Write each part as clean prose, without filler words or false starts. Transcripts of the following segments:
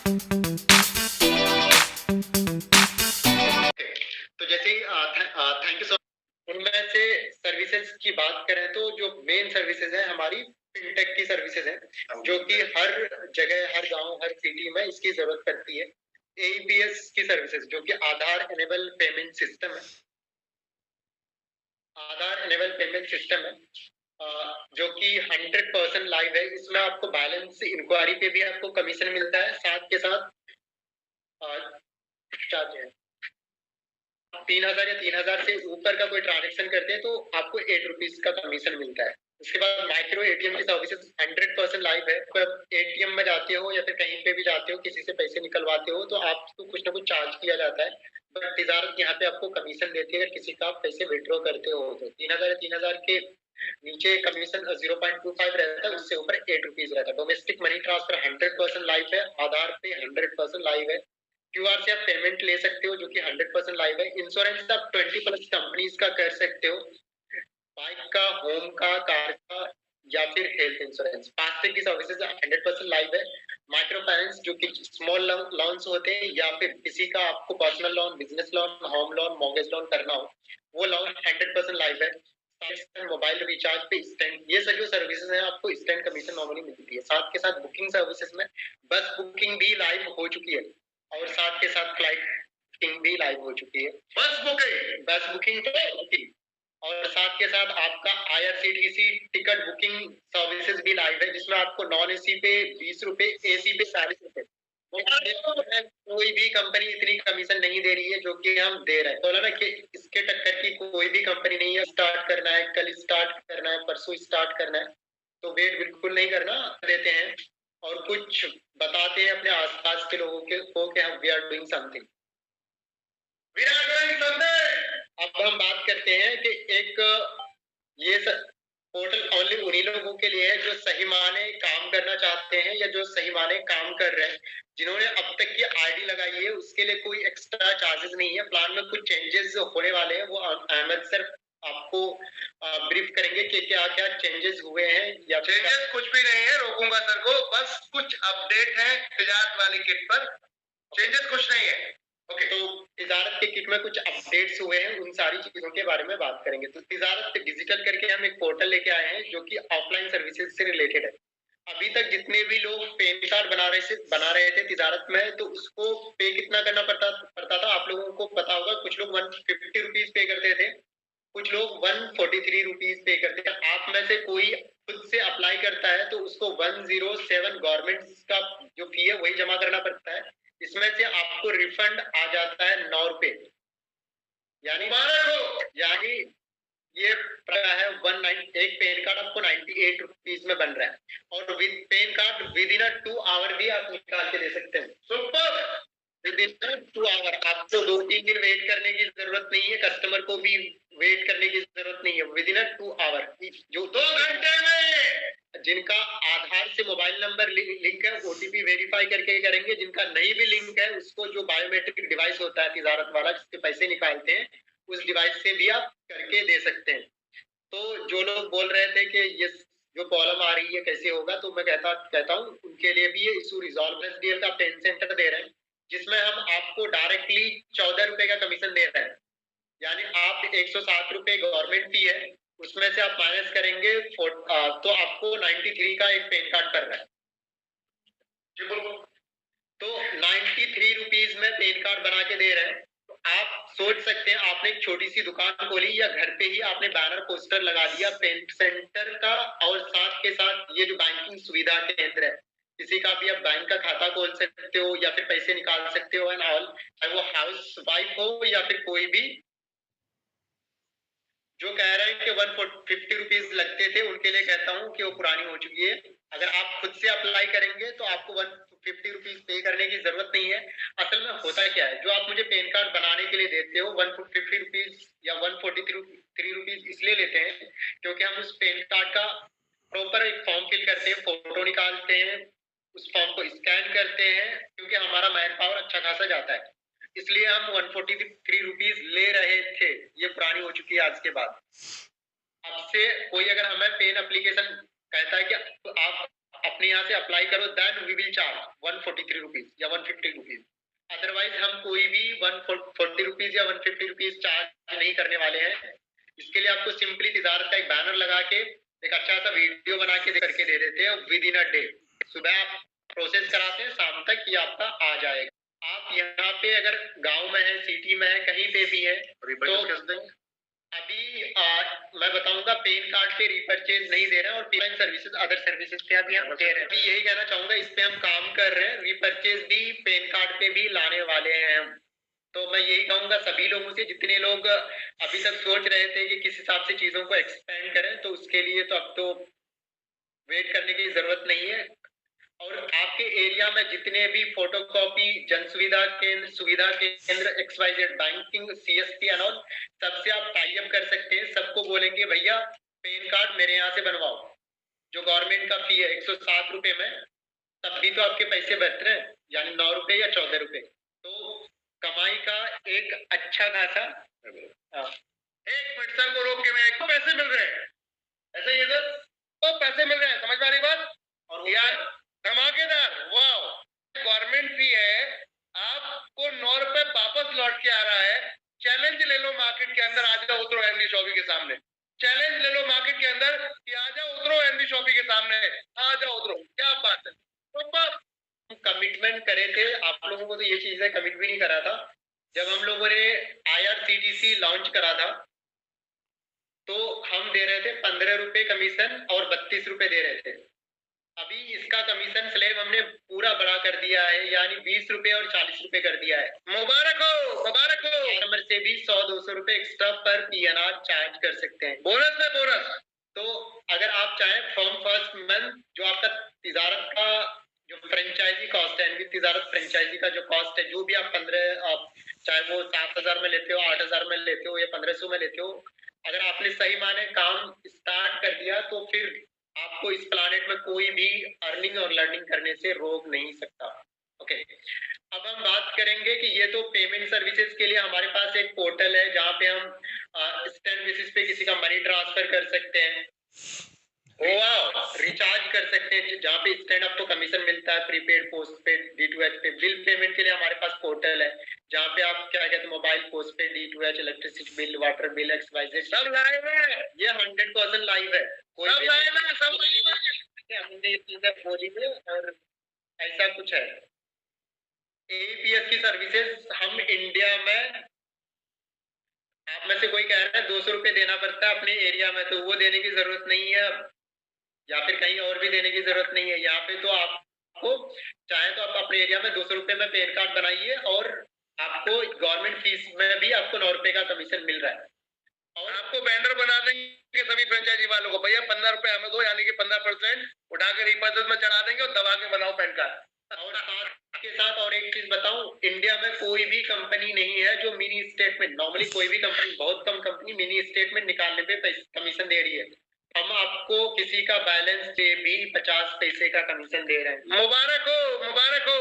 तो जैसे thank you so much. उनमें से सर्विसेज की बात करें तो जो मेन सर्विसेज है हमारी फिनटेक की सर्विसेज है, जो कि हर जगह, हर गांव, हर सिटी में इसकी जरूरत पड़ती है। एईपीएस की सर्विसेज जो कि आधार एनेबल पेमेंट सिस्टम है, आधार एनेबल पेमेंट सिस्टम है, जो कि 100% लाइव है। इसमें आपको बैलेंस इंक्वायरी पे भी आपको कमीशन मिलता है, साथ के साथ चार्ज है 3000 या 3000 से ऊपर का कोई ट्रांजेक्शन करते हैं तो आपको 8 रुपीज का कमीशन मिलता है। उसके बाद माइक्रो एटीएम की सर्विसेज 100% लाइव है। एटीएम में जाते हो या फिर कहीं पे भी जाते हो, किसी से पैसे निकलवाते हो तो आपको कुछ ना कुछ चार्ज किया जाता है, बट तिजारत यहाँ पे आपको कमीशन देती है। अगर किसी का आप पैसे विड्रॉ करते हो तो 3000 या 3000 के नीचे कमीशन 0.25 रहता है, उससे ऊपर 8 रुपीज रहता है। डोमेस्टिक मनी ट्रांसफर 100% लाइव है, आधार पे 100% लाइव है। क्यूआर से आप पेमेंट ले सकते हो जो कि 100% लाइव है। इंश्योरेंस आप 20+ कंपनीज का कर सकते हो, बाइक का, होम का, कार का या फिर हेल्थ इंश्योरेंस। फास्टैग की सर्विसेज 100% लाइव है। माइक्रो फाइनेंस जो कि स्मॉल लोन्स होते हैं या फिर किसी का आपको personal loan, business loan, home loan, mortgage loan करना हो, वो लोन 100% लाइव है। मोबाइल रिचार्ज पे स्टैंड, ये सब जो सर्विसेज है आपको स्टैंड कमीशन नॉर्मली मिलती है। साथ के साथ बुकिंग सर्विसेज में बस बुकिंग भी लाइव हो चुकी है और साथ के साथ फ्लाइट बुकिंग भी लाइव हो चुकी है। बस बुकिंग तो बुकिंग और साथ के साथ आपका आईआरसीटीसी टिकट बुकिंग सर्विसेज भी लाइव है, जिसमें आपको नॉन एसी पे 20 रुपए, एसी पे 40 रुपए। कोई भी कंपनी इतनी कमीशन नहीं दे रही है जो कि हम दे रहे हैं। बोला ना कि इसके टक्कर की कोई भी कंपनी नहीं है। स्टार्ट करना है, कल स्टार्ट करना है, परसों स्टार्ट करना है, तो वेट बिल्कुल नहीं करना, देते हैं और कुछ बताते हैं अपने आसपास के लोगों को कि हम वी आर डूइंग समथिंग। अब हम बात करते हैं कि एक ये पोर्टल ओनली उन्हीं लोगों के लिए है जो सही माने काम करना चाहते हैं या जो सही माने काम कर रहे हैं। जिन्होंने अब तक की आईडी लगाई है उसके लिए कोई एक्स्ट्रा चार्जेस नहीं है। प्लान में कुछ चेंजेस होने वाले हैं, वो अहमद सर आपको ब्रीफ करेंगे कि क्या क्या चेंजेस हुए हैं। या चेंजेस कुछ भी नहीं है, रोकूंगा सर को, बस कुछ अपडेट है तिजारत वाली किट पर, चेंजेस कुछ नहीं है। ओके, तो तिजारत के किट में कुछ अपडेट्स हुए हैं, उन सारी चीजों के बारे में बात करेंगे। तो तिजारत डिजिटल करके हम एक पोर्टल लेके आए हैं जो कि ऑफलाइन सर्विसेज से रिलेटेड है। अभी तक जितने भी लोग पैन कार्ड बना रहे थे तिजारत में, तो उसको पे कितना करना पड़ता था आप लोगों को पता होगा। कुछ लोग 150 रुपीज पे करते थे, कुछ लोग 143 रुपीज पे करते हैं। आप में से कोई खुद से अप्लाई करता है तो उसको 107 गवर्नमेंट का जो फी है वही जमा करना पड़ता है। इसमें से आपको रिफंड आ जाता है 9 रुपए, यानी ये है एक पेन कार्ड आपको 98 रुपीज में बन रहा है और with pan card within 2 hour भी आप निकाल के दे सकते हैं। सुपर, विद इन 2 आवर, आपको 2-3 दिन वेट करने की जरूरत नहीं है, कस्टमर को भी वेट करने की जरूरत नहीं है। विद इन 2 आवर, जो 2 घंटे में जिनका आधार से मोबाइल नंबर लिंक है ओटीपी वेरीफाई करके करेंगे। जिनका नहीं भी लिंक है उसको जो बायोमेट्रिक डिवाइस होता है तिजारत वाला जिसके पैसे निकालते हैं, उस डिवाइस से भी आप करके दे सकते हैं। तो जो लोग बोल रहे थे कि ये जो प्रॉब्लम आ रही है कैसे होगा, तो मैं कहता हूँ उनके लिए भी ये इशू रिजॉल्व। एसडीएल का पेन सेंटर दे रहे हैं जिसमें हम आपको डायरेक्टली 14 रुपए का कमीशन दे रहे हैं, यानी आप 107 रुपए गवर्नमेंट फी है, उसमें से आप माइनस करेंगे तो आपको 93 का एक पेन कार्ड कर रहा है। तो 93 रुपीज में पेन कार्ड बना के दे रहे हैं। तो आप सोच सकते हैं, आपने एक छोटी सी दुकान खोली या घर पे ही आपने बैनर पोस्टर लगा दिया पेन सेंटर का, और साथ के साथ ये जो बैंकिंग सुविधा केंद्र है, किसी का भी आप बैंक का खाता खोल सकते हो या फिर पैसे निकाल सकते हो एंड ऑल, चाहे वो हाउस वाइफ हो या फिर कोई भी। जो कह रहे हैं कि 150 रुपीज लगते थे उनके लिए कहता हूँ कि वो पुरानी हो चुकी है। अगर आप खुद से अप्लाई करेंगे तो आपको 150 रुपीज पे करने की जरूरत नहीं है। असल में होता क्या है, जो आप मुझे पेन कार्ड बनाने के लिए देते हो 150 रुपीज या 143 रुपीज इसलिए लेते हैं क्योंकि हम उस पेन कार्ड का प्रॉपर एक फॉर्म फिल करते हैं, फोटो निकालते हैं, उस फॉर्म को स्कैन करते हैं, क्योंकि हमारा मैन पावर अच्छा खासा जाता है, इसलिए हम 143 रुपीज ले रहे थे। ये पुरानी हो चुकी है आज के बाद। अब से कोई अगर हमें पेन एप्लीकेशन कहता है कि आप अपने यहाँ से अप्लाई करो, then we will charge 143 rupees या 150 रुपीज। अदरवाइज हम कोई भी 140 रुपीज या 150 रुपीज चार्ज नहीं करने वाले हैं। इसके लिए आपको सिंपली तिजारत का एक बैनर लगा के एक अच्छा सा वीडियो बना के करके दे देते हैं, विद इन अ डे। सुबह आप प्रोसेस कराते हैं, शाम तक ये आपका आ जाएगा। आप यहाँ पे अगर गांव में है, सिटी में है, कहीं पे भी है, तो अभी मैं बताऊंगा पेन कार्ड पे रिपर्चेज नहीं दे रहे हैं और पेमेंट सर्विसेज अदर सर्विसेज पे अभी हम दे रहे हैं। अभी यही कहना चाहूंगा, इस पे हम काम कर रहे हैं, रिपर्चेज भी पेन कार्ड पे भी लाने वाले हैं हम। तो मैं यही कहूंगा सभी लोगों से, जितने लोग अभी तक सोच रहे थे कि किस हिसाब से चीजों को एक्सपेंड करें, तो उसके लिए तो अब तो वेट करने की जरूरत नहीं है। और आपके एरिया में जितने भी फोटोकॉपी जन सुविधा केंद्र XYZ banking CSP and all, सबसे आप टाई अप कर सकते हैं। सबको बोलेंगे भैया पेन कार्ड मेरे यहाँ से बनवाओ, जो गवर्नमेंट का फी है 107 रुपए में, तब भी तो आपके पैसे बच रहे हैं, यानी 9 रुपए या 14 रुपए। तो कमाई का एक अच्छा खासा। एक मिनट सर को रोक के, मैं एक पैसे मिल रहे हैं, ऐसे ही सर तो पैसे मिल रहे हैं, समझ में आ रही बात? और यार धमाकेदार, वाह, गवर्नमेंट फी है, आपको 9 रुपए वापस लौट के आ रहा है। चैलेंज ले लो मार्केट के अंदर, आ जाओ उतरो एमडी शॉपी के सामने। चैलेंज ले लो मार्केट के अंदर कि आ जाओ उतरो एमडी शॉपी के सामने, आ जाओ उतरो। क्या बात है, तो कमिटमेंट करे थे आप लोगों को, तो ये चीजें कमिट भी नहीं करा था। जब हम लोगों ने IRCTC लॉन्च करा था, तो हम दे रहे थे 15 रुपए कमीशन और 32 रुपए दे रहे थे। अभी इसका कमीशन स्लैब हमने पूरा बड़ा कर दिया है, यानी 20 रुपए और 40 रुपए कर दिया है। मुबारक हो, मुबारक हो। नंबर से भी 100-200 रुपए एक्स्ट्रा पर PNR चार्ज कर सकते हैं, बोनस में बोनस। तो अगर आप चाहें फ्रॉम फर्स्ट मंथ, जो आपका तिजारत का जो फ्रेंचाइजी कॉस्ट है, तिजारत फ्रेंचाइजी का जो कॉस्ट है, जो भी आप 15 चाहे वो 7,000 में लेते हो, 8,000 में लेते हो या 1,500 में लेते हो, अगर आपने सही माने काम स्टार्ट कर दिया, तो फिर आपको इस प्लानेट में कोई भी अर्निंग और लर्निंग करने से रोक नहीं सकता। ओके, अब हम बात करेंगे कि ये तो पेमेंट सर्विसेज के लिए हमारे पास एक पोर्टल है, जहाँ पे हम इंस्टेंट बेसिस पे किसी का मनी ट्रांसफर कर सकते हैं, रिचार्ज कर सकते हैं, जहाँ पे इंस्टेंट आपको कमीशन मिलता है, प्रीपेड, पोस्टपेड, D2H पे। बिल पेमेंट के लिए हमारे पास पोर्टल है, जहाँ पे आप क्या कहते हैं, mobile, postpaid, D2H, electricity bill, water bill, XYZ सब लाइव है, ये 100% लाइव है। सब लाइव है, सब लाइव है। हमने ये चीजें बोली है और ऐसा कुछ है। AEPS की सर्विसेज हम इंडिया में, आप में से कोई कह रहा है 200 रुपए देना पड़ता है अपने एरिया में, तो वो देने की जरूरत नहीं है, या फिर कहीं और भी देने की जरूरत नहीं है। यहाँ पे तो आपको चाहे तो आप अपने एरिया में 200 रुपए में पेन कार्ड बनाइए, और आपको गवर्नमेंट फीस में भी आपको 9 रुपए का कमीशन मिल रहा है। और आपको बैंडर बना देंगे सभी फ्रेंचाइजी वालों को, भैया 15 रुपए हमें दो, यानी कि 15% उठा के रिपर्चेज में चढ़ा देंगे और दबा के बनाओ पैन कार्ड। और साथ के साथ और एक चीज बताऊं, इंडिया में कोई भी कंपनी नहीं है जो मिनी स्टेटमेंट, नॉर्मली कोई भी कंपनी, बहुत कम कंपनी मिनी स्टेटमेंट निकालने पे कमीशन दे रही है। हम आपको किसी का बैलेंस से भी 50 पैसे का कमीशन दे रहे हैं। मुबारक हो, मुबारक हो।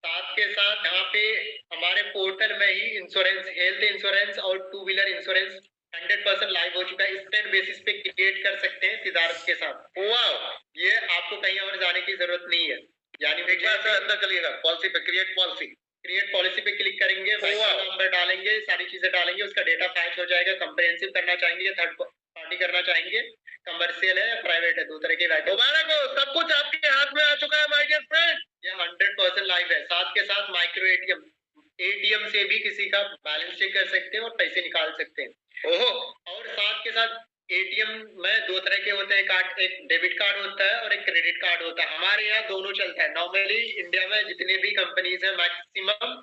साथ के साथ यहाँ पे हमारे पोर्टल में ही इंश्योरेंस, हेल्थ इंश्योरेंस और 2 व्हीलर इंश्योरेंस 100% लाइव हो चुका है। इंस्टेंट बेसिस पे क्रिएट कर सकते हैं तिजारत के साथ। वाह, ये आपको कहीं और जाने की जरूरत नहीं है। यानी एक बार सर अंदर चलिएगा, पॉलिसी पे, क्रिएट पॉलिसी पे क्लिक करेंगे, नंबर डालेंगे, सारी चीजें डालेंगे, उसका डेटा फैच हो जाएगा। कंप्रेहेंसिव करना चाहेंगे, थर्ड पार्टी करना चाहेंगे, कमर्शियल है या प्राइवेट है, 2 तरह के वैल्यू। मुबारक हो, सब कुछ आपके हाथ में आ चुका है माय डियर फ्रेंड। ये 100% लाइव है। साथ के साथ माइक्रो ATM से भी किसी का बैलेंस चेक कर सकते हैं और पैसे निकाल सकते हैं। ओहो, और साथ के साथ ATM में 2 तरह के होते हैं कार्ड, एक डेबिट कार्ड होता है और एक क्रेडिट कार्ड होता है। हमारे यहाँ दोनों चलता है। नॉर्मली इंडिया में जितने भी कंपनीज है मैक्सिमम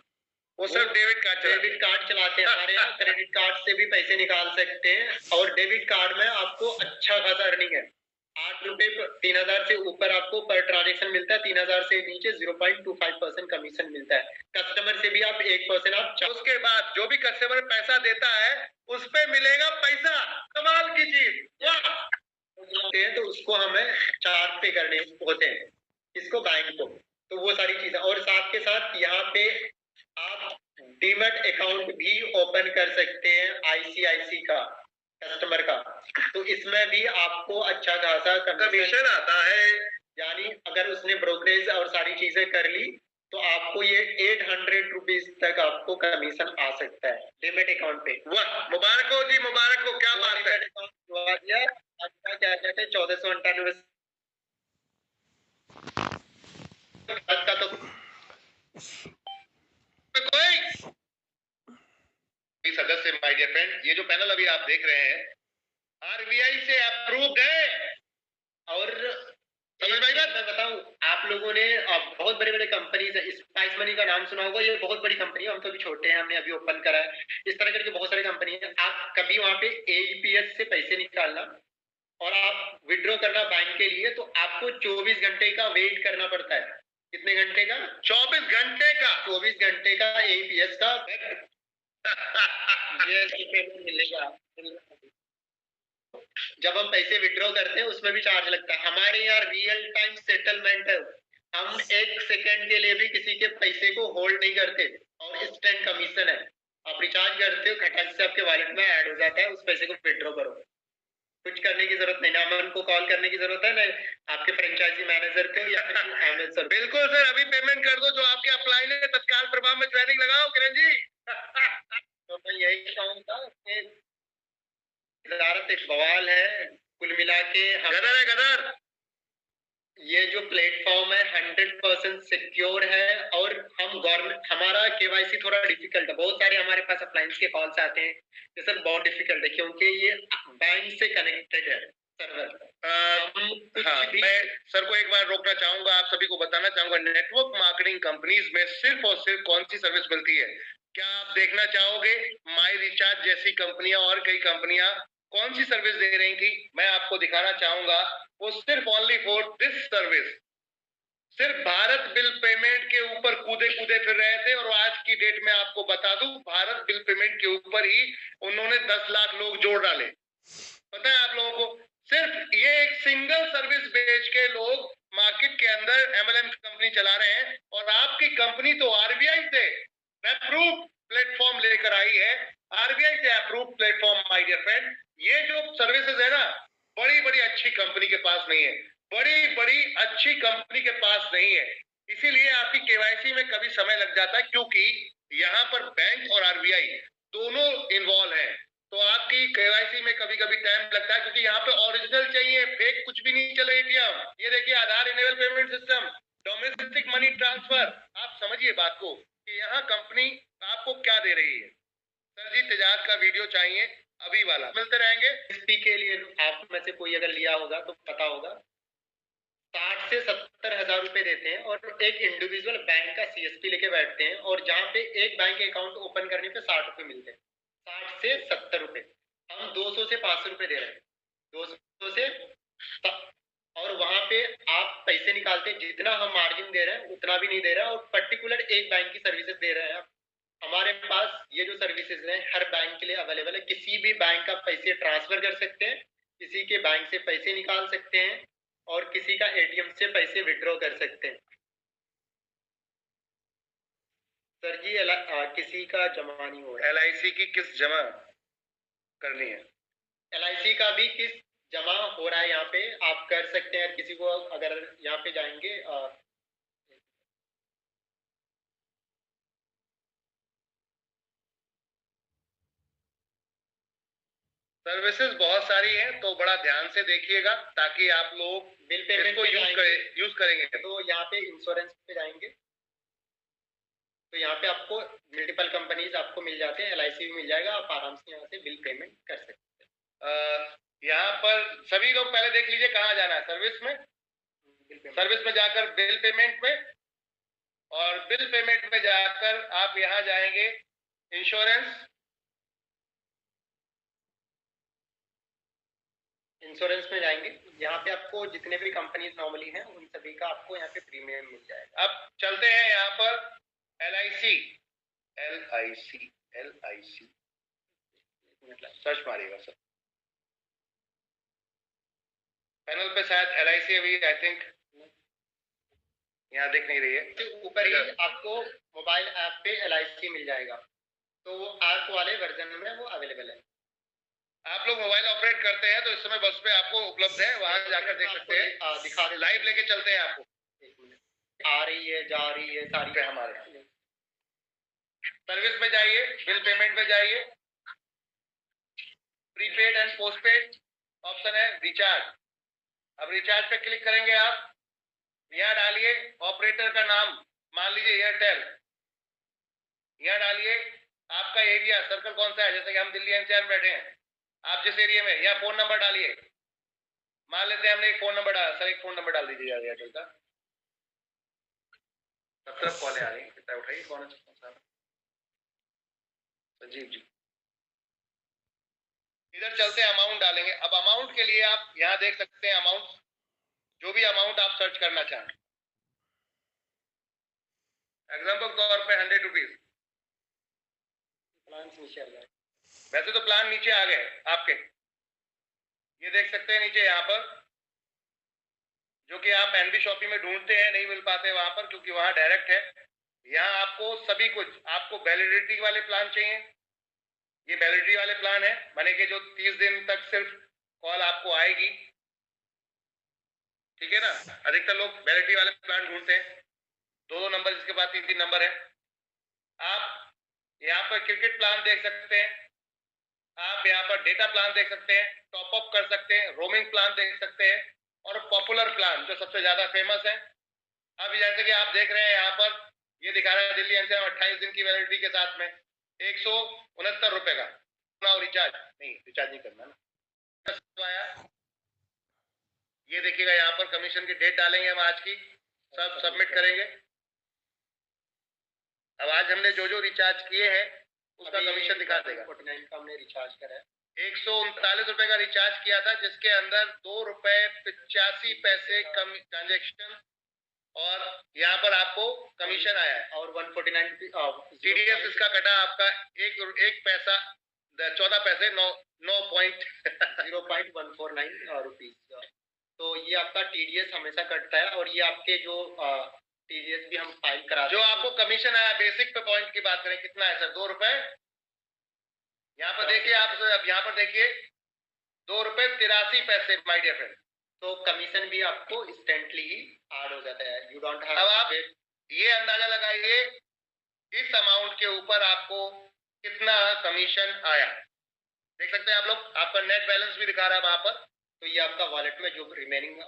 वो सब डेबिट कार्ड चलाते हैं। हमारे यहाँ क्रेडिट कार्ड से भी पैसे निकाल सकते हैं, और डेबिट कार्ड में आपको अच्छा खासा अर्निंग है। 8 रुपए 3,000 से ऊपर आपको पर ट्रांजेक्शन मिलता है, 3,000 से नीचे 0.25% कमीशन मिलता है। कस्टमर से भी आप 1% आप, उसके बाद जो भी कस्टमर पैसा देता है उस पे मिलेगा पैसा। कमाल की चीज, तो उसको हमें चार्ज पे करने होते हैं, इसको बैंक को। तो वो सारी चीजें, और साथ के साथ यहाँ पे आप डीमैट अकाउंट भी ओपन कर सकते हैं ICICI का कस्टमर का, तो इसमें भी आपको अच्छा खासा कमीशन आता है। यानी अगर उसने ब्रोकरेज और सारी चीजें कर ली तो आपको ये 800 रुपीज तक आपको कमीशन आ सकता है डीमेट अकाउंट पे। वाह, मुबारक हो जी, मुबारक हो, क्या बात है। खुलवा दिया आपका, क्या कहते हैं 1498 का तो कोई सदस्य माय डियर फ्रेंड, ये जो पैनल अभी आप देख रहे हैं आरबीआई से अप्रूव्ड है। और समझ भाई बात मैं बताऊं, आप लोगों ने बहुत बड़े बड़े कंपनीज है, स्पाइस मनी का नाम सुना होगा, ये बहुत बड़ी कंपनी है, हम तो अभी छोटे हैं, हमने अभी ओपन करा है। इस तरह करके बहुत सारी कंपनी है। आप कभी वहां पे एईपीएस से पैसे निकालना और आप विड्रॉ करना बैंक के लिए, तो आपको 24 घंटे का वेट करना पड़ता है। कितने घंटे का? 24 घंटे का। 24 घंटे का एईपीएस का पेमेंट मिलेगा। जब हम पैसे विड्रॉ करते हैं उसमें भी चार्ज लगता है। हमारे यहाँ रियल टाइम सेटलमेंट है, हम 1 सेकंड के लिए भी किसी के पैसे को होल्ड नहीं करते और इंस्टेंट कमीशन है। आप रिचार्ज करते हो, खटक से आपके वॉलेट में ऐड हो जाता है, उस पैसे को विड्रॉ करो, कुछ करने की जरूरत नहीं, ना अमन को कॉल करने की जरूरत है, ना आपके फ्रेंचाइजी मैनेजर को या फिर अहमद सर। बिल्कुल सर, अभी पेमेंट कर दो, जो आपके अप्लाई ने तत्काल प्रभाव में ज्वाइनिंग लगाओ किरण जी। तो मैं यही कहूंगा कि वजारत एक बवाल है, कुल मिला के गदर है गदर। ये जो प्लेटफॉर्म है 100% सिक्योर है। और हम गवर्नमेंट, हमारा केवाईसी थोड़ा डिफिकल्ट है, बहुत सारे हमारे पास अप्लायंस के कॉल्स आते हैं कि सर बहुत डिफिकल्ट है क्योंकि ये बैंक से कनेक्टेड है सर्वर। हाँ, मैं सर को एक बार रोकना चाहूंगा, आप सभी को बताना चाहूंगा नेटवर्क मार्केटिंग कंपनीज में सिर्फ और सिर्फ कौन सी सर्विस मिलती है। क्या आप देखना चाहोगे माई रिचार्ज जैसी कंपनियां और कई कंपनियां कौन सी सर्विस दे रही थी? मैं आपको दिखाना चाहूंगा, वो सिर्फ ओनली फॉर दिस सर्विस, सिर्फ भारत बिल पेमेंट के ऊपर कूदे कूदे फिर रहे थे। और आज की डेट में आपको बता दूं, भारत बिल पेमेंट के ऊपर ही उन्होंने 10 लाख लोग जोड़ डाले। पता है आप लोगों को, सिर्फ ये एक सिंगल सर्विस बेच के लोग मार्केट के अंदर एमएलएम कंपनी चला रहे हैं। और आपकी कंपनी तो आरबीआई से अप्रूव प्लेटफॉर्म लेकर आई है, आरबीआई से approve platform my dear friend. ये जो सर्विसेज है ना, बड़ी बड़ी अच्छी कंपनी के पास नहीं है, बड़ी बड़ी अच्छी कंपनी के पास नहीं है। इसीलिए आपकी केवाईसी में कभी समय लग जाता है, क्योंकि यहाँ पर बैंक और आरबीआई दोनों इन्वॉल्व हैं। तो आपकी केवाईसी में कभी कभी टाइम लगता है, क्योंकि यहाँ पे ओरिजिनल चाहिए, फेक कुछ भी नहीं चले। एटीएम ये देखिए, Aadhaar enable payment system, domestic money transfer. आप समझिए बात को कि यहाँ कंपनी आपको क्या दे रही है। सर जी, तेजाब का वीडियो चाहिए अभी वाला, मिलते रहेंगे। एसपी के लिए आप में से कोई अगर लिया होगा तो पता होगा, 60 से 70 हजार रुपए देते हैं और एक इंडिविजुअल बैंक का सीएसपी लेके बैठते हैं, और जहां पे एक बैंक अकाउंट ओपन करने पे 60 रुपए मिलते हैं, 60 से 70 रुपए। हम 200 से 500 रुपए दे रहे हैं, 200 से, और वहां पे आप पैसे निकालते हैं, जितना हम मार्जिन दे रहे हैं उतना भी नहीं दे रहे हैं, और पर्टिकुलर एक बैंक की सर्विसेज दे रहे हैं। हमारे पास ये जो सर्विसेज हैं हर बैंक के लिए अवेलेबल है, किसी भी बैंक का पैसे ट्रांसफर कर सकते हैं, किसी के बैंक से पैसे निकाल सकते हैं, और किसी का एटीएम से पैसे विड्रॉ कर सकते हैं। सर जी किसी का जमा नहीं हो रहा। एलआईसी की किस्त जमा करनी है, एलआईसी का भी किस्त जमा हो रहा है, यहाँ पे आप कर सकते हैं। किसी को अगर यहाँ पे जाएंगे, सर्विसेज बहुत सारी हैं, तो बड़ा ध्यान से देखिएगा ताकि आप लोग बिल पेमेंट को यूज करेंगे। तो यहाँ पे इंश्योरेंस पे जाएंगे, तो यहाँ पे आपको मल्टीपल कंपनीज आपको मिल जाते हैं, एलआईसी भी मिल जाएगा, आप आराम से यहाँ से बिल पेमेंट कर सकते हैं। यहाँ पर सभी लोग पहले देख लीजिए कहाँ जाना है, सर्विस में, सर्विस में जाकर बिल पेमेंट में, और बिल पेमेंट में जाकर आप यहाँ जाएंगे इंश्योरेंस। इंश्योरेंस में जाएंगे, यहाँ पे आपको जितने भी कंपनीज नॉर्मली हैं उन सभी का आपको यहाँ पे प्रीमियम मिल जाएगा। अब चलते हैं यहाँ पर एलआईसी, एलआईसी एलआईसी सर्च मारिएगा सर, पैनल पे शायद एलआईसी अभी आई थिंक यहाँ दिख नहीं रही है। तो ऊपर ही आपको मोबाइल ऐप पे एलआईसी मिल जाएगा, तो वो ऐप वाले वर्जन में वो अवेलेबल है। आप लोग मोबाइल ऑपरेट करते हैं तो इस समय बस पे आपको उपलब्ध है, वहां जाकर देख सकते हैं, दिखा दे, लाइव लेके चलते हैं आपको। एक मिनट, आ रही है जा रही है सारी हमारे सर्विस में जाइए, बिल पेमेंट में जाइए, प्रीपेड एंड पोस्टपेड ऑप्शन है, रिचार्ज। अब रिचार्ज पे क्लिक करेंगे आप, यहाँ डालिए ऑपरेटर का नाम, मान लीजिए एयरटेल, यहाँ डालिए आपका एरिया सर्कल कौन सा है, जैसे कि हम दिल्ली एनसीआर में बैठे हैं, आप जिस एरिया में, या फोन नंबर डालिए, मान लेते हैं हमने एक फोन नंबर डाला, सर एक फोन नंबर डाल दीजिए एयरटेल का। तब तक कॉल आ रही है, कितना उठाइए, कौन है संजीव जी। इधर चलते हैं, अमाउंट डालेंगे। अब अमाउंट के लिए आप यहाँ देख सकते हैं अमाउंट, जो भी अमाउंट आप सर्च करना चाहें, एग्जाम्पल के तौर पे 100 रुपीज। प्लान नीचे आ जाए, वैसे तो प्लान नीचे आ गए आपके, ये देख सकते हैं नीचे यहाँ पर, जो कि आप एनबी शॉपी में ढूंढते हैं, नहीं मिल पाते वहां पर क्योंकि वहां डायरेक्ट है। यहाँ आपको सभी कुछ, आपको वैलिडिटी वाले प्लान चाहिए, ये वैलिडिटी वाले प्लान है, माने कि जो 30 दिन तक सिर्फ कॉल आपको आएगी, ठीक है ना। अधिकतर लोग वैलिडिटी वाले प्लान ढूंढते हैं, 2-2 नंबर, जिसके बाद 3-3 नंबर है। आप यहाँ पर क्रिकेट प्लान देख सकते हैं, आप यहाँ पर डेटा प्लान देख सकते हैं, टॉप अप कर सकते हैं, रोमिंग प्लान देख सकते हैं, और पॉपुलर प्लान जो सबसे ज्यादा फेमस है। अब जैसे कि आप देख रहे हैं यहाँ पर, ये दिखा रहा है दिल्ली एनसीआर 28 दिन की वैलिडिटी के साथ में 169 रुपए का रिचार्ज नहीं करना ना। ये देखिएगा यहाँ पर कमीशन की डेट डालेंगे हम आज की, सब सबमिट करेंगे। अब आज हमने जो जो रिचार्ज किए हैं उसका कमीशन दिखा देगा। 49 का हमने रिचार्ज करा है, 139 रुपए का रिचार्ज किया था, जिसके अंदर 2 रुपए 85 पैसे कम ट्रांजेक्शन, और यहाँ पर आपको कमीशन आया है, और 149 टीडीएस इसका कटा आपका एक पैसा 14 पैसे 0.149 रुपीज। तो ये आपका टीडीएस हमेशा कटता है, और ये आपके जो टीडीएस भी हम फाइल करा, जो आपको कमीशन आया बेसिक पे पॉइंट की बात करें कितना है सर, 2 रुपए। यहाँ पर देखिए आप, अब यहाँ पर देखिए 2 रुपए 83 पैसे माय डियर फ्रेंड। तो कमीशन भी आपको इंस्टेंटली ही ऐड हो जाता है, यू डोंट हैव। अब आप ये अंदाजा लगाइए इस अमाउंट के ऊपर आपको कितना कमीशन आया, देख सकते हैं आप लोग, आपका नेट बैलेंस भी दिखा रहा है वहां पर। तो ये आपका वॉलेट में जो रिमेनिंग है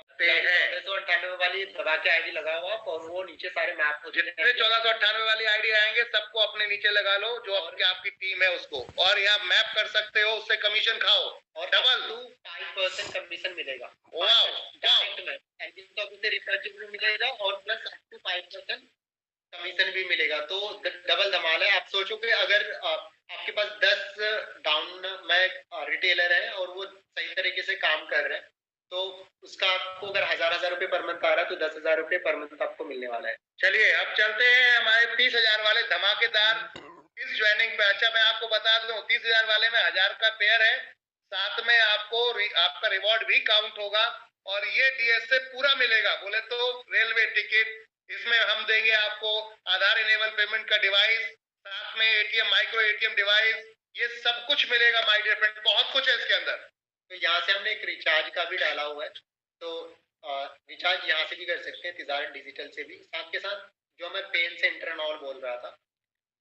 1498 वाली दबा के आईडी लगाओ आप, और वो नीचे सारे मैप हो जितने 1498 वाली आईडी आएंगे सबको अपने नीचे लगा लो, जो आपकी टीम है उसको, और यहाँ मैप कर सकते हो, उससे कमीशन खाओ, और डबल 5% कमीशन मिलेगा। वाओ, से रिसर्च भी मिलेगा, और प्लस अप टू 5% कमीशन भी मिलेगा। तो डबल धमाल है। आप सोचो कि अगर आपके पास 10 डाउन में रिटेलर है और वो सही तरीके से काम कर रहे हैं, तो उसका आपको अगर 1000 रुपए पर मंथ आ रहा है, तो 10,000 रुपए पर मंथ आपको मिलने वाला है। चलिए अब चलते हैं हमारे 30,000 वाले धमाकेदार इस ज्वाइनिंग पे। अच्छा मैं आपको बता दूं, 30,000 वाले में 1000 का पेयर है, साथ में आपको आपका रिवॉर्ड भी काउंट होगा, और ये डीएस से पूरा मिलेगा। बोले तो रेलवे टिकट, इसमें हम देंगे आपको आधार इनेबल पेमेंट का डिवाइस, साथ में एटीएम, माइक्रो एटीएम डिवाइस, ये सब कुछ मिलेगा माय डियर फ्रेंड, बहुत कुछ है इसके अंदर। तो यहाँ से हमने एक रिचार्ज का भी डाला हुआ है, तो रिचार्ज यहाँ से भी कर सकते हैं, तिजारत डिजिटल से भी। साथ के साथ जो मैं पेन सेंटर एंड ऑल बोल रहा था,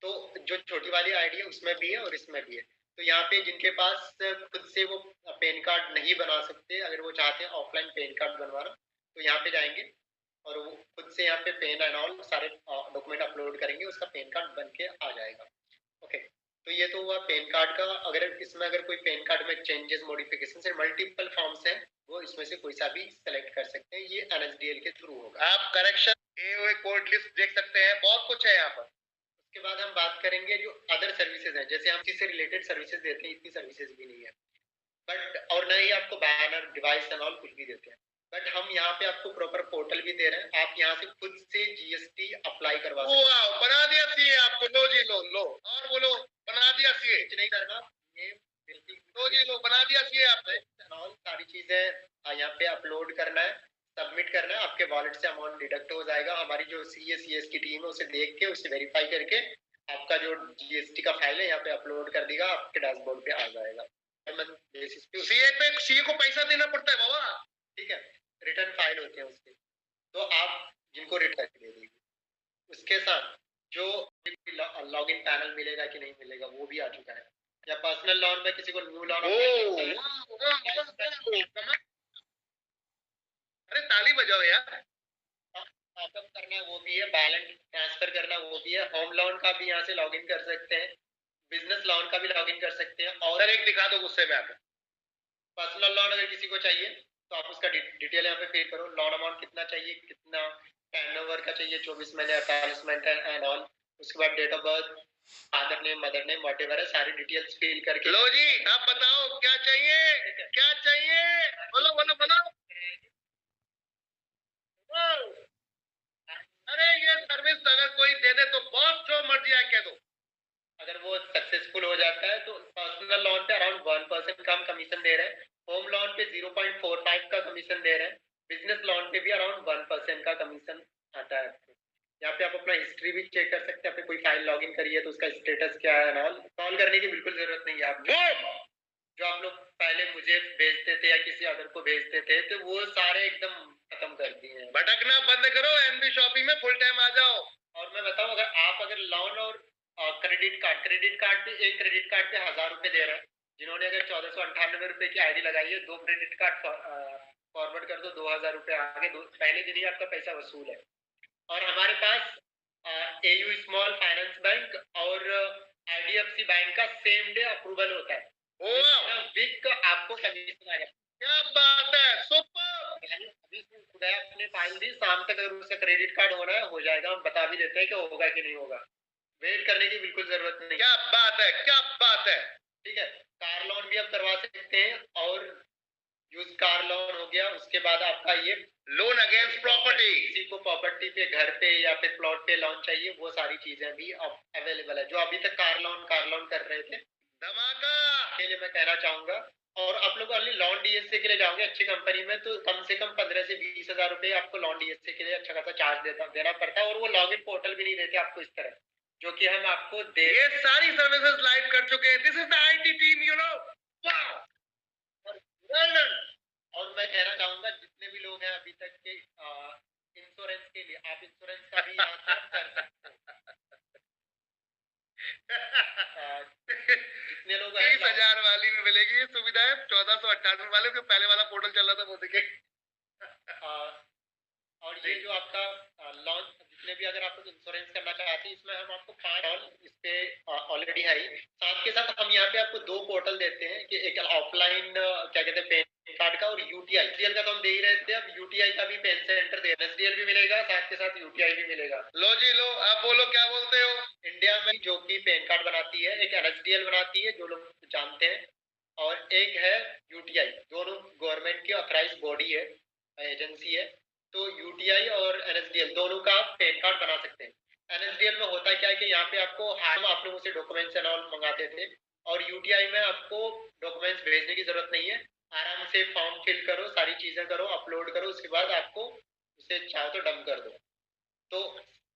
तो जो छोटी वाली आईडी है उसमें भी है और इसमें भी है। तो यहाँ पे जिनके पास खुद से वो पेन कार्ड नहीं बना सकते, अगर वो चाहते हैं ऑफलाइन पेन कार्ड बनवाना, तो यहाँ पे जाएंगे और वो खुद से यहाँ पे पेन एंड ऑल सारे डॉक्यूमेंट अपलोड करेंगे, उसका पेन कार्ड बन के आ जाएगा। ओके, तो ये तो हुआ पेन कार्ड का। अगर इसमें अगर कोई पेन कार्ड में चेंजेस मॉडिफिकेशन से मल्टीपल फॉर्म्स हैं, वो इसमें से कोई सा भी सेलेक्ट कर सकते हैं, ये एनएसडीएल के थ्रू होगा। आप करेक्शन कोड लिस्ट देख सकते हैं, बहुत कुछ है यहाँ पर। उसके बाद हम बात करेंगे जो अदर सर्विसेज हैं, जैसे हम इससे रिलेटेड सर्विसेज देते हैं, इतनी सर्विसेज भी नहीं है, बट और न ही आपको बैनर डिवाइस एंड ऑल कुछ भी देते हैं, बट हम यहाँ पे आपको प्रॉपर पोर्टल भी दे रहे हैं। आप यहाँ से खुद से जीएसटी अप्लाई करवा सकते हैं। बना दिया सीए आपको, लो जी लो और बोलो, बना दिया सीए। कुछ नहीं करना, ये लो जी लो, बना दिया सीए आपने। सारी चीजें यहाँ पे अपलोड करना है, सबमिट करना है, आपके वॉलेट से अमाउंट डिडक्ट हो जाएगा। हमारी जो सीएस की टीम है उसे देख के, उसे वेरीफाई करके आपका जो जीएसटी का फाइल है यहाँ पे अपलोड कर देगा, आपके डैशबोर्ड पे आ जाएगा। बेसिस पे सीए को पैसा देना पड़ता है बाबा, ठीक है, रिटर्न फाइल होते हैं उसके, तो आप जिनको रिटर्न दे देंगे उसके साथ जो लॉगिन पैनल मिलेगा कि नहीं मिलेगा वो भी आ चुका है, या पर्सनल लोन में किसी को न्यू लोन, अरे ताली बजाओ यार, टॉपअप करना वो भी है, बैलेंस ट्रांसफर करना वो भी है, होम लोन का भी यहाँ से लॉगिन कर सकते हैं, बिजनेस लोन का भी लॉगिन कर सकते हैं। और सर एक दिखा दो गुस्से में आकर, पर्सनल लोन अगर किसी को चाहिए तो आप उसका डिटेल यहाँ पे फिल करो, लोन अमाउंट कितना चाहिए, कितना टर्नओवर का चाहिए, 24 महीने 48 महीने एंड ऑल, उसके बाद date of birth, father name mother name whatever है, सारी डिटेल्स फिल करके लो जी आप बताओ क्या चाहिए, क्या चाहिए, बोलो बोलो बोलो। अरे ये सर्विस अगर कोई दे दे तो बहुत जो मर्जी है कह दो, अगर वो सक्सेसफुल हो जाता है तो पर्सनल लोन पे अराउंड 1% कम कमीशन दे रहे हैं, होम लोन पे 0.45 का कमीशन दे रहे हैं, बिजनेस लोन पे भी अराउंड 1% का कमीशन आता है। यहाँ पे आप अपना हिस्ट्री भी चेक कर सकते हैं, आपने कोई फाइल लॉगिन करी है तो उसका स्टेटस क्या है, कॉल करने की बिल्कुल जरूरत नहीं है आपको, जो आप लोग पहले मुझे भेजते थे या किसी अदर को भेजते थे तो वो सारे एकदम खत्म कर दिए हैं। भटकना बंद करो, एनबी शॉपिंग में फुल टाइम आ जाओ। और मैं बताऊं, अगर लोन और क्रेडिट कार्ड पे, एक क्रेडिट कार्ड पे 1000 रुपए दे रहे हैं, जिन्होंने अगर 1498 रुपए की आईडी लगाई है, 2 क्रेडिट कार्ड फॉरवर्ड कर दो, 2000 रुपए आगे, पहले दिन ही आपका पैसा वसूल है। और हमारे पास एयू स्मॉल फाइनेंस बैंक और आईडीएफसी बैंक का सेम डे अप्रूवल होता है, वीक आपको कमीशन आएगा। क्या बात है, सुपर। अभी खुदा आपने फाइल दी, शाम तक अगर उसका क्रेडिट कार्ड होना है हो जाएगा, हम बता भी देते हैं कि होगा कि नहीं होगा, वेट करने की बिल्कुल जरूरत नहीं। क्या बात है, क्या बात है। ठीक है, कार लोन भी आप करवा सकते हैं, और यूज कार लोन हो गया, उसके बाद आपका ये लोन अगेंस्ट प्रॉपर्टी, किसी को प्रॉपर्टी पे, घर पे या फिर प्लॉट पे लोन चाहिए, वो सारी चीजें भी अब अवेलेबल है। जो अभी तक कार लोन कर रहे थे, धमाका के लिए मैं कहना चाहूंगा। और आप लोग ओनली लॉन डीएसए के लिए जाओगे अच्छी कंपनी में तो कम से कम 15 से 20 हजार रुपए आपको लॉन डीएसए के लिए अच्छा खासा चार्ज देना पड़ता है, और वो लॉगिन पोर्टल भी नहीं देते आपको इस तरह, जो कि हम आपको दे। ये सारी सर्विसेज लाइव कर चुके हैं, this is the IT team, you know. और मैं कहना चाहूंगा जितने भी लोग हैं अभी तक के इंश्योरेंस के लिए, आप इंश्योरेंस का भी यहाँ से कर सकते हैं। जितने लोग 30,000 वाली में मिलेगी ये सुविधा है, 1498 वाले जो पहले वाला पोर्टल चल रहा था वो दिखे। और ये जो आपका लॉन्च, जितने भी अगर आप लोग इंश्योरेंस करना चाहते हैं, इसमें हम आपको 5 इस पे ऑलरेडी है। साथ के साथ हम यहाँ पे आपको 2 पोर्टल देते हैं, कि एक ऑफलाइन क्या कहते हैं पैन कार्ड का, और यूटीआई का तो हम दे ही रहे थे, अब यूटीआई का भी पेन सेंटर दे, एसडीएल भी मिलेगा, साथ के साथ यूटीआई भी मिलेगा। लो जी लो, आप बोलो क्या बोलते हो। इंडिया में जो कि पेन कार्ड बनाती है, एक एनएसडीएल बनाती है जो लोग जानते हैं, और एक है यूटीआई, दोनों गवर्नमेंट की ऑथराइज बॉडी है, एजेंसी है। तो यूटीआई और एनएसडीएल दोनों का आप पेन कार्ड बना सकते हैं। एनएसडीएल में होता क्या है कि यहाँ पे आपको हम आप लोगों से डॉक्यूमेंट्स एंड ऑल मंगाते थे, और यूटीआई में आपको डॉक्यूमेंट्स भेजने की जरूरत नहीं है, आराम से फॉर्म फिल करो, सारी चीजें करो, अपलोड करो, उसके बाद आपको उसे चाहो तो डंप कर दो। तो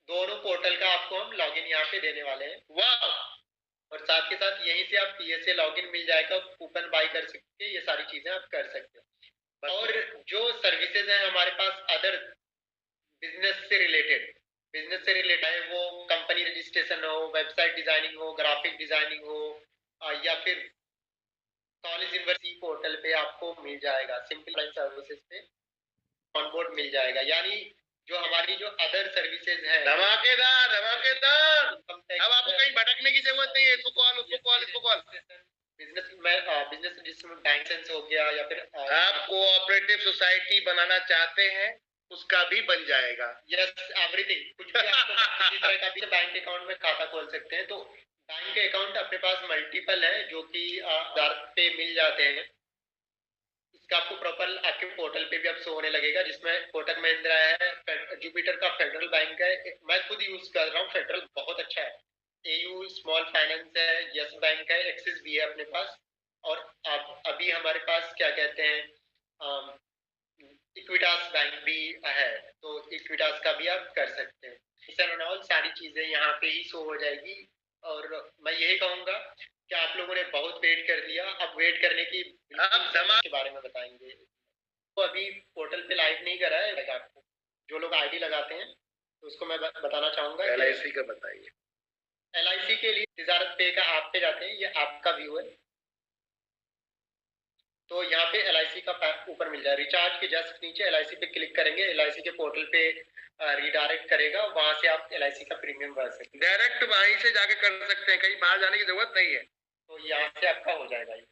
दोनों पोर्टल का आपको हम लॉगिन यहाँ पे देने वाले हैं। वाह। और साथ के साथ यहीं से आप पीएसए लॉगिन मिल जाएगा, कूपन बाय कर सकते हैं, ये सारी चीजें आप कर सकते हैं। और जो सर्विसेज हैं हमारे पास अदर बिजनेस से रिलेटेड है, वो कंपनी रजिस्ट्रेशन हो, वेबसाइट डिजाइनिंग हो, ग्राफिक डिजाइनिंग हो, या फिर कॉलेज यूनिवर्सिटी पोर्टल पे आपको मिल जाएगा, सिंपल सर्विसेज पे ऑनबोर्ड मिल जाएगा। यानी जो हमारी जो अदर सर्विसेज है, धमाकेदार धमाकेदार, अब आपको कहीं भटकने की जरूरत नहीं है, इसको कॉल उसको कॉल इसको कॉल। बिजनेस जिसमें बैंक सेंस हो गया, या फिर आप कोऑपरेटिव सोसाइटी बनाना चाहते हैं उसका भी बन जाएगा। यस, एवरीथिंग, कुछ भी आपको किसी तरह का भी बैंक अकाउंट में खाता खोल सकते हैं। तो बैंक के अकाउंट अपने पास मल्टीपल है, जो कि आधार पे मिल जाते हैं। इसका आपको प्रॉपर आपके पोर्टल पे भी अब शो होने लगेगा, जिसमें कोटक महिंद्रा है, जुपिटर का फेडरल बैंक है, मैं खुद यूज कर रहा हूँ, फेडरल बहुत अच्छा है, एयू स्मॉल फाइनेंस है, यस बैंक है, एक्सिस भी है अपने पास, और अब अभी हमारे पास क्या कहते हैं इक्विटास बैंक भी है, तो इक्विटास का भी आप कर सकते हैं। ऑल सारी चीजें यहाँ पे ही शो हो जाएगी। और मैं यही कहूंगा क्या आप लोगों ने बहुत वेट कर दिया? अब वेट करने की अब धमाल के बारे में बताएंगे। तो अभी पोर्टल पे लाइव नहीं करा है आपको, जो लोग आईडी लगाते हैं तो उसको मैं बताना चाहूंगा। LIC का बताइए। LIC के लिए तिजारत पे का ऐप पे जाते हैं, ये आपका व्यू है। तो यहाँ पे LIC का पैक ऊपर मिल जाए, रिचार्ज के जस्ट नीचे LIC पे क्लिक करेंगे, LIC के पोर्टल पे रिडायरेक्ट करेगा, वहां से आप LIC का प्रीमियम भर सकते हैं। डायरेक्ट वहीं से जाके कर सकते हैं, कहीं बाहर जाने की जरूरत नहीं है। तो यहाँ से आपका हो जाएगा ये।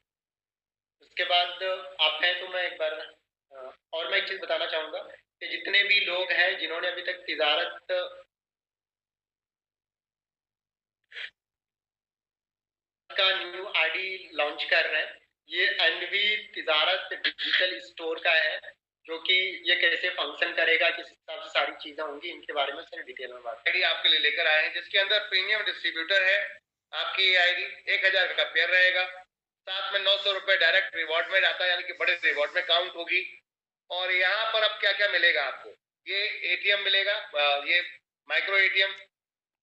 उसके बाद आप हैं तो मैं एक बार और मैं एक चीज बताना चाहूंगा कि जितने भी लोग हैं जिन्होंने अभी तक तिजारत का न्यू आईडी लॉन्च कर रहे हैं, ये एनवी तिजारत डिजिटल स्टोर का है, जो कि ये कैसे फंक्शन करेगा, किस हिसाब से सारी चीजें होंगी, इनके बारे में सर डिटेल में बात आईडी आपके लिए लेकर आए हैं, जिसके अंदर प्रीमियम डिस्ट्रीब्यूटर है। आपकी आईडी 1000 का पेयर रहेगा, साथ में 900 रुपए डायरेक्ट रिवॉर्ड में जाता है, यानी कि बड़े रिवॉर्ड में काउंट होगी। और यहाँ पर अब क्या क्या मिलेगा आपको, ये एटीएम मिलेगा, ये माइक्रो एटीएम,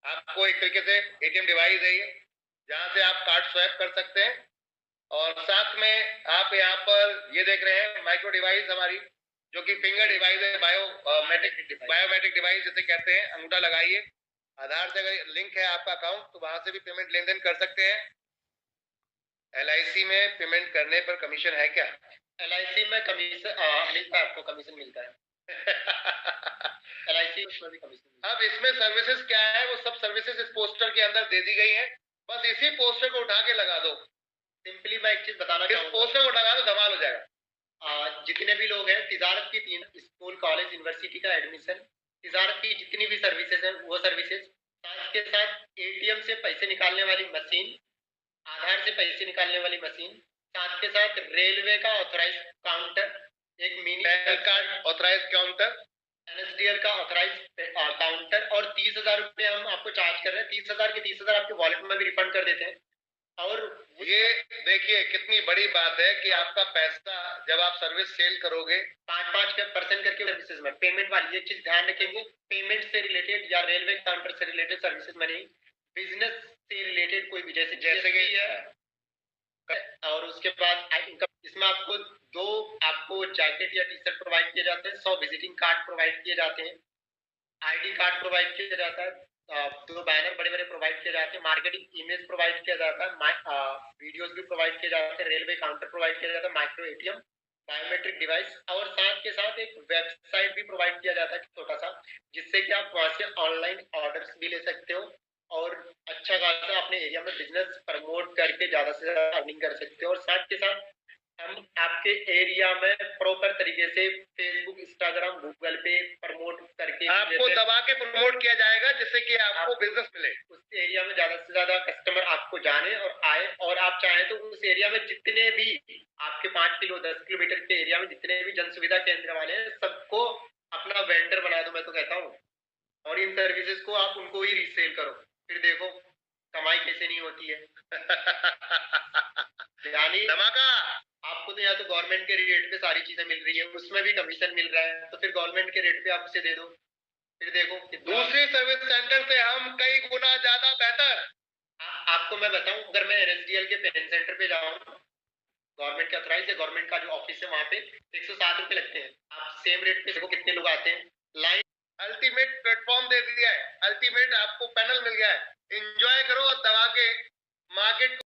आपको एक तरीके से एटीएम डिवाइस है ये, जहाँ से आप कार्ड स्वैप कर सकते हैं। और साथ में आप यहाँ पर ये देख रहे हैं माइक्रो डिवाइस हमारी, जो कि फिंगर डिवाइस है, बायोमेट्रिक डिवाइस जिसे कहते हैं। अंगूठा लगाइए, आधार से अगर लिंक है आपका अकाउंट तो वहां से भी पेमेंट लेन देन कर सकते हैं। LIC में पेमेंट करने पर कमीशन है क्या? LIC में कमीशन मिलता है, आपको कमीशन मिलता है। LIC उसमें भी कमीशन। अब इसमें सर्विसेज क्या है, वो सब सर्विसेज इस पोस्टर के अंदर दे दी गई है, बस इसी पोस्टर को उठा के लगा दो। सिंपली मैं एक चीज बताना चाहूंगा, इस पोस्टर को लगा दो, धमाल हो जाएगा। जितने भी लोग हैं, तिजारत की 3 स्कूल कॉलेज यूनिवर्सिटी का एडमिशन, तिजारत की जितनी भी सर्विसेज हैं वो सर्विसेज, साथ के साथ एटीएम से पैसे निकालने वाली मशीन, आधार से पैसे निकालने वाली मशीन, साथ के साथ रेलवे का ऑथराइज काउंटर, एक mini pan card authorize counter, NSDL का ऑथराइज काउंटर, और 30,000 रुपए हम आपको चार्ज कर रहे हैं। 30,000 के 30,000 आपके वॉलेट में भी रिफंड कर देते हैं। और ये देखिए कितनी बड़ी बात है कि आपका पैसा जब आप सर्विस सेल करोगे 5% करके सर्विसेज में पेमेंट वाली, ये चीज ध्यान रखेंगे, पेमेंट से रिलेटेड या रेलवे काउंटर से रिलेटेड सर्विसेज में नहीं, बिजनेस से रिलेटेड कोई भी, जैसे कि और उसके बाद इसमें आपको 2 आपको जैकेट या टी शर्ट प्रोवाइड किए जाते हैं, 100 विजिटिंग कार्ड प्रोवाइड किए जाते हैं, आईडी कार्ड प्रोवाइड किया जाता है, 2 बैनर बड़े बड़े प्रोवाइड किए जाते हैं, मार्केटिंग इमेज प्रोवाइड किया जाता है, वीडियोस भी प्रोवाइड किए जाते हैं, रेलवे काउंटर प्रोवाइड किया जाता है, माइक्रो एटीएम, बायोमेट्रिक डिवाइस, और साथ के साथ एक वेबसाइट भी प्रोवाइड किया जाता है छोटा सा, जिससे कि आप वहां से ऑनलाइन ऑर्डर्स भी ले सकते हो और अच्छा खासा अपने एरिया में बिजनेस प्रमोट करके ज्यादा से ज्यादा अर्निंग कर सकते हो। और साथ के साथ हम आपके एरिया में प्रॉपर तरीके से फेसबुक, इंस्टाग्राम, गूगल पे प्रमोट करके आपको दबा के प्रमोट किया जाएगा, जिससे कि आपको बिजनेस मिले, उस एरिया में ज्यादा से ज्यादा कस्टमर आपको जाने और आए, और आप चाहें तो उस एरिया में जितने भी आपके 5 किलो 10 किलोमीटर के एरिया में जितने भी जन सुविधा केंद्र वाले हैं, सबको अपना वेंडर बना दो, मैं तो कहता हूँ, और इन सर्विसेज को आप उनको ही रीसेल करो, फिर देखो कमाई कैसे नहीं होती है। यानी धमाका। आपको तो या तो गवर्नमेंट के रेट पे सारी चीजें मिल रही है, उसमें भी कमीशन मिल रहा है, तो फिर गवर्नमेंट के रेट पे आप उसे दे दो, फिर देखो दूसरी सर्विस सेंटर से हम कई गुना ज्यादा बेहतर। आपको मैं बताऊं, अगर मैं NSDL के पेन सेंटर पे जाऊं, गवर्नमेंट के ऑथराइज है, गवर्नमेंट का जो ऑफिस है, वहां पे 107 रुपए लगते हैं। आप सेम रेट पे देखो कितने लोग आते हैं, लाइन अल्टीमेट प्लेटफॉर्म दे दिया है, अल्टीमेट आपको पैनल मिल गया है, एंजॉय करो और दबा के मार्केट